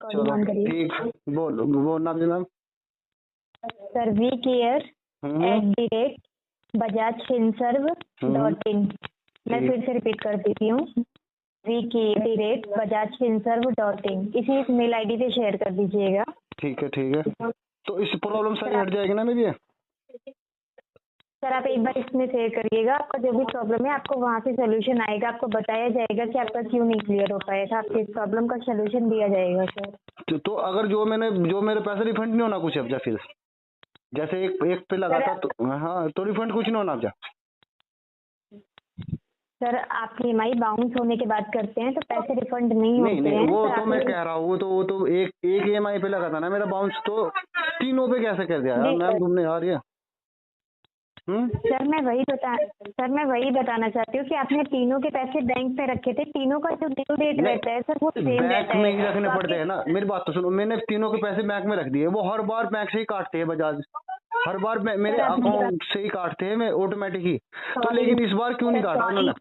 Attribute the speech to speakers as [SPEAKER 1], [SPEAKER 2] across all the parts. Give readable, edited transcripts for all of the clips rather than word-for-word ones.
[SPEAKER 1] Calling on करिए।
[SPEAKER 2] ठीक, बोलना आप जनाब।
[SPEAKER 1] Sir vkr@bajajfinserv.in। मैं फिर से रिपीट कर देती हूँ, vk@bajajfinserv.in। इसी मेल आईडी पे शेयर कर दीजिएगा।
[SPEAKER 2] ठीक है तो इस प्रॉब्लम सारी हट जाएगी ना मेरी?
[SPEAKER 1] सर आप एक बार इसमें शेयर करिएगा, आपका जो भी प्रॉब्लम है आपको वहाँ से सोल्यूशन आएगा, आपको बताया जाएगा कि आपका क्यों नहीं क्लियर हो पाया था, आपकी इस प्रॉब्लम का सोल्यूशन दिया जाएगा सर।
[SPEAKER 2] तो अगर जो मेरे पैसे रिफंड नहीं होना कुछ अब जा, फिर जैसे एक पे लगा था तो हाँ, तो रिफंड कुछ नहीं होना अब जा?
[SPEAKER 1] सर आपकी EMI बाउंस होने की बात करते हैं तो पैसे रिफंड नहीं होते हैं।
[SPEAKER 2] वो तो मैं कह रहा हूँ, वो तो एक EMI पे लगा था ना मेरा बाउंस, तो तीनों पे कैसे कर दिया यार मैम तुमने यार ये?
[SPEAKER 1] सर मैं वही बताना चाहती हूँ कि आपने तीनों के पैसे बैंक पे रखे थे, तीनों का जो ड्यू डेट रहता है सर वो सेम रहता है।
[SPEAKER 2] बैंक में ही रखने पड़ते हैं ना, मेरी बात तो सुनो, मैंने तीनों के पैसे बैंक में रख दिए, वो हर बार बैंक से ही काटते हैं बजाज, हर बार मेरे अकाउंट से ही काटते हैं, मैं ऑटोमेटिक ही, तो लेकिन इस बार क्यों नहीं काटा उन्होंने?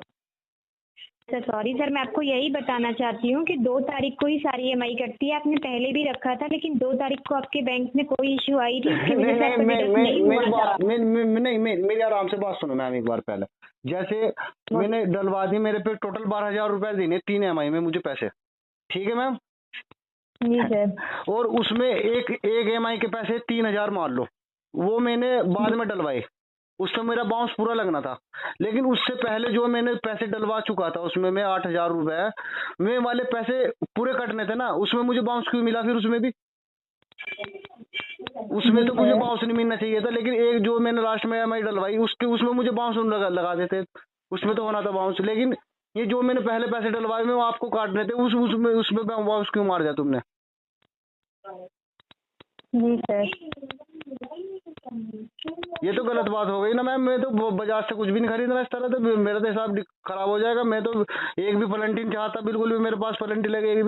[SPEAKER 1] सर सॉरी सर, मैं आपको यही बताना चाहती हूँ कि 2 तारीख को ही सारी EMI कटती है, आपने पहले भी रखा था लेकिन 2 तारीख को आपके बैंक में कोई इश्यू आई थी उसकी वजह से आपका डिडक्ट नहीं हुआ था।
[SPEAKER 2] मेरी आराम से बात सुनो मैम एक बार पहले, जैसे मैंने डलवा दी, मेरे पे टोटल 12,000 रुपए देने 3 EMI में मुझे पैसे, ठीक है मैम?
[SPEAKER 1] जी सर।
[SPEAKER 2] और उसमें एक EMI के पैसे 3,000 मान लो, वो मैंने बाद में डलवाए, उससे मेरा बाउंस पूरा लगना था, लेकिन उससे पहले जो मैंने पैसे डलवा चुका था उसमें मैं 8,000 रुपए में वाले पैसे पूरे कटने थे ना, उसमें मुझे बाउंस क्यों मिला फिर? उसमें तो मुझे बाउंस नहीं मिलना चाहिए था, लेकिन एक जो मैंने लास्ट में EMI डलवाई उसमें मुझे बाउंस लगा देते, उसमें तो होना था बाउंस, लेकिन ये जो मैंने पहले पैसे डलवाए में वो आपको काटने थे, उसमें बाउंस क्यों मार दिया तुमने?
[SPEAKER 1] जी सर।
[SPEAKER 2] ये तो गलत बात हो गई ना मैम, मैं तो बाजार से कुछ भी नहीं खरीदना इस तरह, तो मेरा तो हिसाब खराब हो जाएगा। मैं तो एक भी पलंटी नहीं चाहता, बिल्कुल भी मेरे पास पलंटी लगे, एक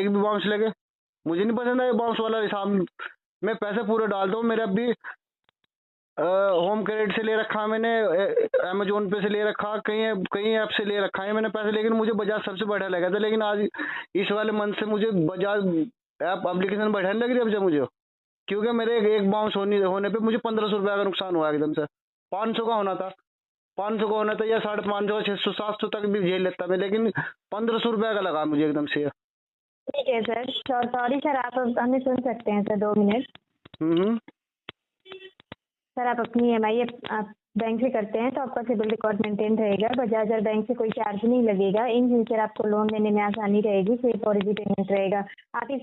[SPEAKER 2] भी बाउंस लगे, मुझे नहीं पसंद है बाउंस वाला हिसाब। मैं पैसे पूरे डालता हूँ, मेरे अभी होम क्रेडिट से ले रखा मैंने, अमेजोन पे से ले रखा, कई ऐप से ले रखा है मैंने पैसे, लेकिन मुझे बजाज सबसे बढ़िया लगा था, लेकिन आज इस वाले मंथ से मुझे बजाज ऐप एप्लीकेशन बढ़िया लग रही है अब जब मुझे, क्योंकि मेरे एक बाउंस होने पे मुझे 1,500 रुपये का नुकसान हुआ एकदम से। 500 का होना था, 500 का होना था या 550, 600, 700 तक भी झेल लेता मैं, लेकिन 1,500 रुपये का लगा मुझे एकदम से।
[SPEAKER 1] ठीक है सर, सॉरी सर, आप हमें सुन सकते हैं सर 2 मिनट? सर आप अपनी EMI आप बैंक से करते हैं तो आपका सिबिल रिकॉर्ड मेंटेन रहेगा, बजाज और बैंक से कोई चार्ज नहीं लगेगा, इन फ्यूचर आपको लोन लेने में आसानी रहेगी, सेफ और इजी पेमेंट रहेगा। आप इस